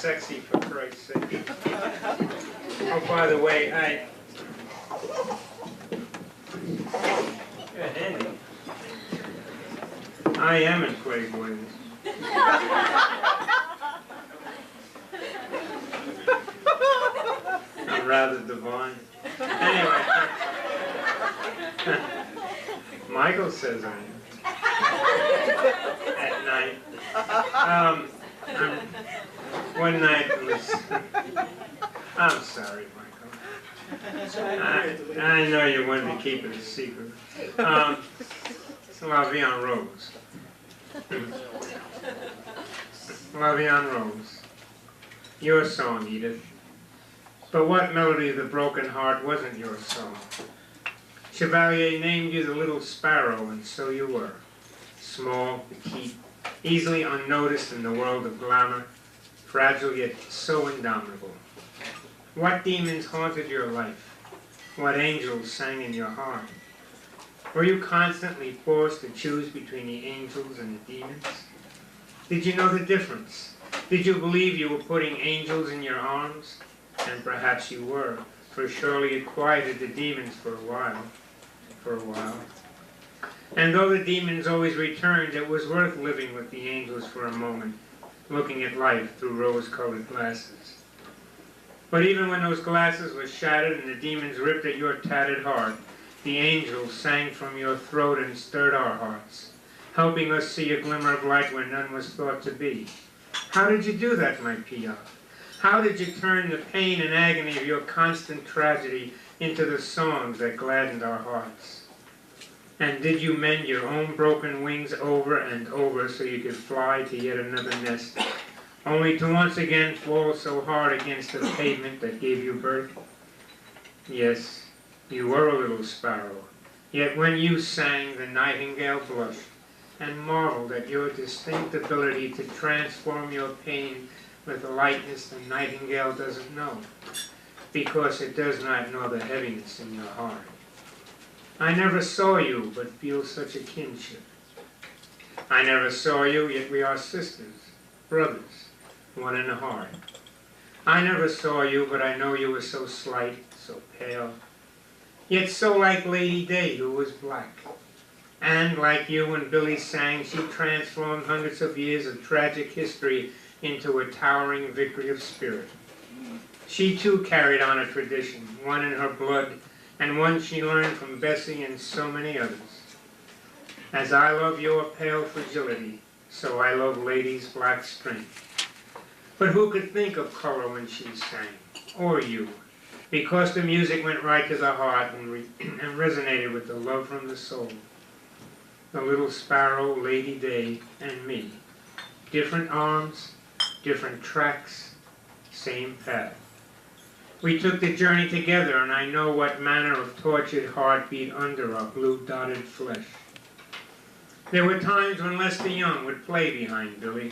sexy, for Christ's sake. Oh, by the way, Good Henry. I am in Playboy. I'm rather divine. Anyway, Michael says I am. At night. One night it was... I'm sorry, Michael. I know you wanted to keep it a secret. So La Vie en Rose. La Vie en Rose. Your song, Edith. But what melody of the broken heart wasn't your song? Chevalier named you the little sparrow, and so you were. Small, petite, easily unnoticed in the world of glamour, fragile yet so indomitable. What demons haunted your life? What angels sang in your heart? Were you constantly forced to choose between the angels and the demons? Did you know the difference? Did you believe you were putting angels in your arms? And perhaps you were, for surely you quieted the demons for a while. And though the demons always returned, it was worth living with the angels for a moment, looking at life through rose-colored glasses. But even when those glasses were shattered and the demons ripped at your tattered heart, the angels sang from your throat and stirred our hearts, helping us see a glimmer of light where none was thought to be. How did you do that, my Pia? How did you turn the pain and agony of your constant tragedy into the songs that gladdened our hearts? And did you mend your own broken wings over and over so you could fly to yet another nest, only to once again fall so hard against the pavement that gave you birth? Yes, you were a little sparrow, yet when you sang, the nightingale blushed and marveled at your distinct ability to transform your pain with a lightness the nightingale doesn't know, because it does not know the heaviness in your heart. I never saw you, but feel such a kinship. I never saw you, yet we are sisters, brothers, one in the heart. I never saw you, but I know you were so slight, so pale, yet so like Lady Day, who was black. And like you, when Billy sang, she transformed hundreds of years of tragic history into a towering victory of spirit. She too carried on a tradition, one in her blood, and one she learned from Bessie and so many others. As I love your pale fragility, so I love Lady's black strength. But who could think of color when she sang, or you, because the music went right to the heart and resonated with the love from the soul. The little sparrow, Lady Day, and me. Different arms, different tracks, same path. We took the journey together, and I know what manner of tortured heart beat under our blue-dotted flesh. There were times when Lester Young would play behind Billy.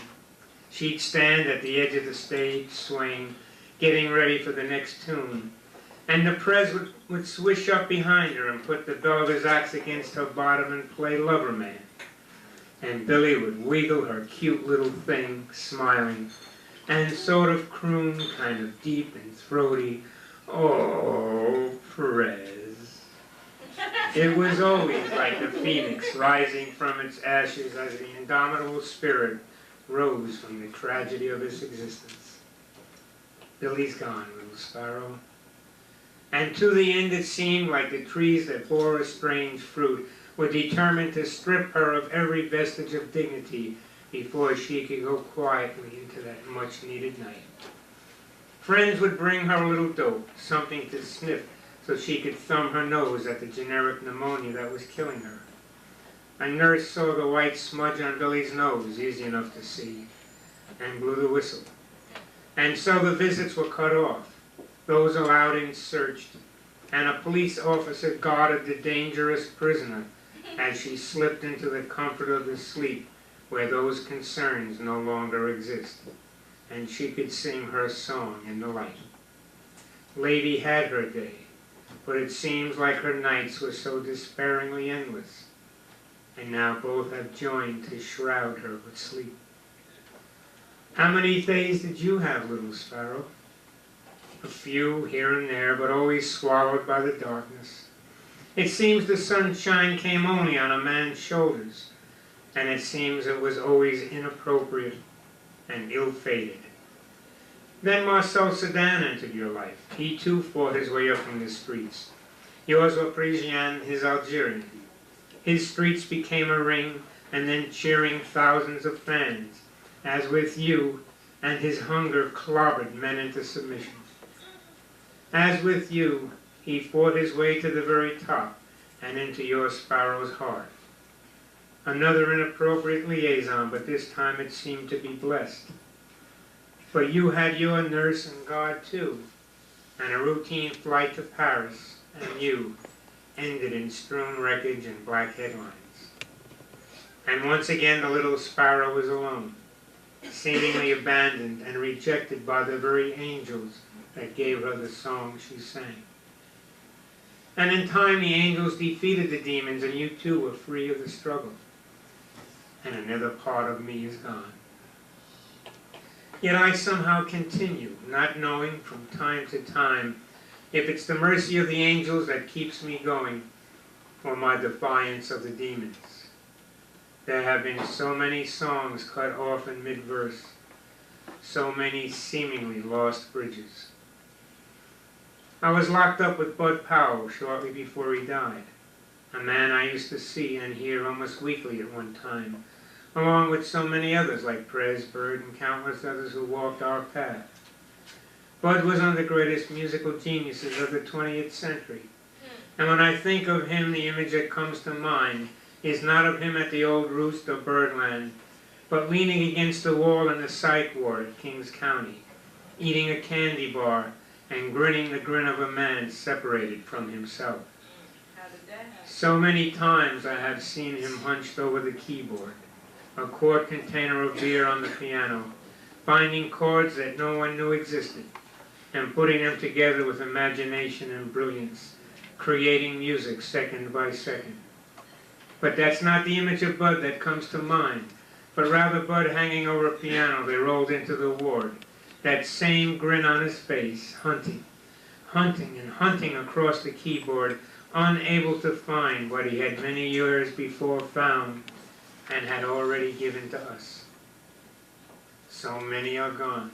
She'd stand at the edge of the stage, swaying, getting ready for the next tune, and the Prez would swish up behind her and put the bell of his axe against her bottom and play Lover Man. And Billy would wiggle her cute little thing, smiling, and sort of croon, kind of deep and throaty, "Oh, Prez." It was always like the phoenix rising from its ashes as the indomitable spirit rose from the tragedy of its existence. Billy's gone, little sparrow. And to the end it seemed like the trees that bore a strange fruit were determined to strip her of every vestige of dignity before she could go quietly into that much-needed night. Friends would bring her a little dope, something to sniff, so she could thumb her nose at the generic pneumonia that was killing her. A nurse saw the white smudge on Billy's nose, easy enough to see, and blew the whistle. And so the visits were cut off, those allowed in searched, and a police officer guarded the dangerous prisoner as she slipped into the comfort of the sleep where those concerns no longer exist, and she could sing her song in the light. Lady had her day, but it seems like her nights were so despairingly endless, and now both have joined to shroud her with sleep. How many days did you have, little sparrow? A few here and there, but always swallowed by the darkness. It seems the sunshine came only on a man's shoulders, and it seems it was always inappropriate and ill-fated. Then Marcel Sedan entered your life. He too fought his way up from the streets. Yours were Parisian, his Algerian. His streets became a ring, and then cheering thousands of fans, as with you, and his hunger clobbered men into submission. As with you, he fought his way to the very top, and into your sparrow's heart. Another inappropriate liaison, but this time it seemed to be blessed. For you had your nurse and guard too, and a routine flight to Paris, and you ended in strewn wreckage and black headlines. And once again the little sparrow was alone, seemingly abandoned and rejected by the very angels that gave her the song she sang. And in time the angels defeated the demons, and you too were free of the struggle. And another part of me is gone. Yet I somehow continue, not knowing from time to time if it's the mercy of the angels that keeps me going, or my defiance of the demons. There have been so many songs cut off in mid-verse, so many seemingly lost bridges. I was locked up with Bud Powell shortly before he died, a man I used to see and hear almost weekly at one time, along with so many others like Perez Bird and countless others who walked our path. Bud was one of the greatest musical geniuses of the 20th century, and when I think of him, the image that comes to mind is not of him at the old roost of Birdland, but leaning against the wall in the psych ward at Kings County, eating a candy bar and grinning the grin of a man separated from himself. So many times I have seen him hunched over the keyboard, a quart container of beer on the piano, finding chords that no one knew existed, and putting them together with imagination and brilliance, creating music second by second. But that's not the image of Bud that comes to mind, but rather Bud hanging over a piano they rolled into the ward, that same grin on his face, hunting and hunting across the keyboard, unable to find what he had many years before found and had already given to us. So many are gone.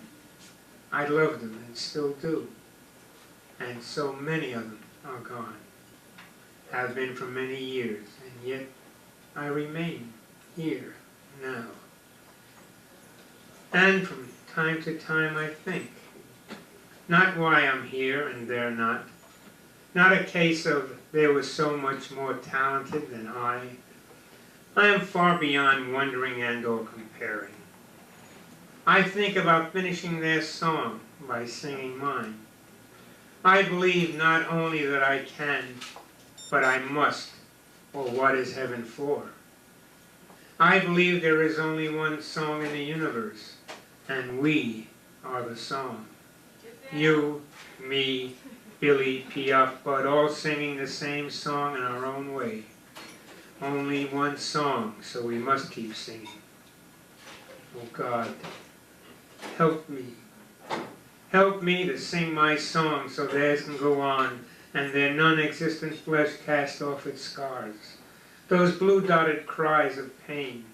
I loved them and still do. And so many of them are gone. Have been for many years, and yet I remain here now. And from time to time I think, not why I'm here and they're not. Not a case of there was so much more talented than I. I am far beyond wondering and or comparing. I think about finishing their song by singing mine. I believe not only that I can, but I must, or what is heaven for? I believe there is only one song in the universe, and we are the song. You, me, Billy, Piaf, Bud, all singing the same song in our own way. Only one song, so we must keep singing. Oh God, help me. Help me to sing my song so theirs can go on, and their non-existent flesh cast off its scars. Those blue-dotted cries of pain.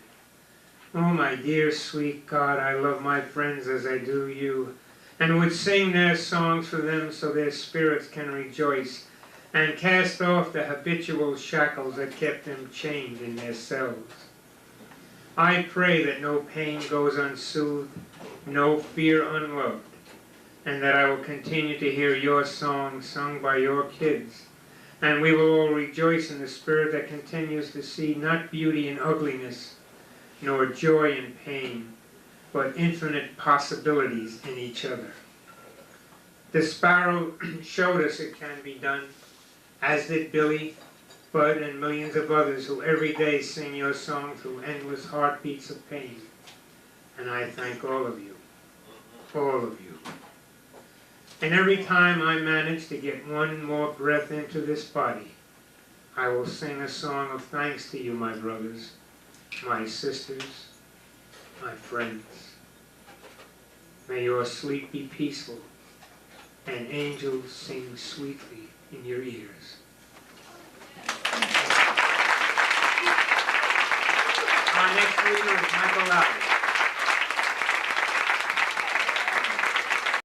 Oh, my dear, sweet God, I love my friends as I do you, and would sing their songs for them so their spirits can rejoice, and cast off the habitual shackles that kept them chained in their cells. I pray that no pain goes unsoothed, no fear unloved, and that I will continue to hear your song sung by your kids, and we will all rejoice in the spirit that continues to see not beauty in ugliness, nor joy in pain, but infinite possibilities in each other. The sparrow showed us it can be done, as did Billy, Bud, and millions of others who every day sing your song through endless heartbeats of pain. And I thank all of you. All of you. And every time I manage to get one more breath into this body, I will sing a song of thanks to you, my brothers, my sisters, my friends. May your sleep be peaceful, and angels sing sweetly in your ears. Our next reader is Michael Lowry.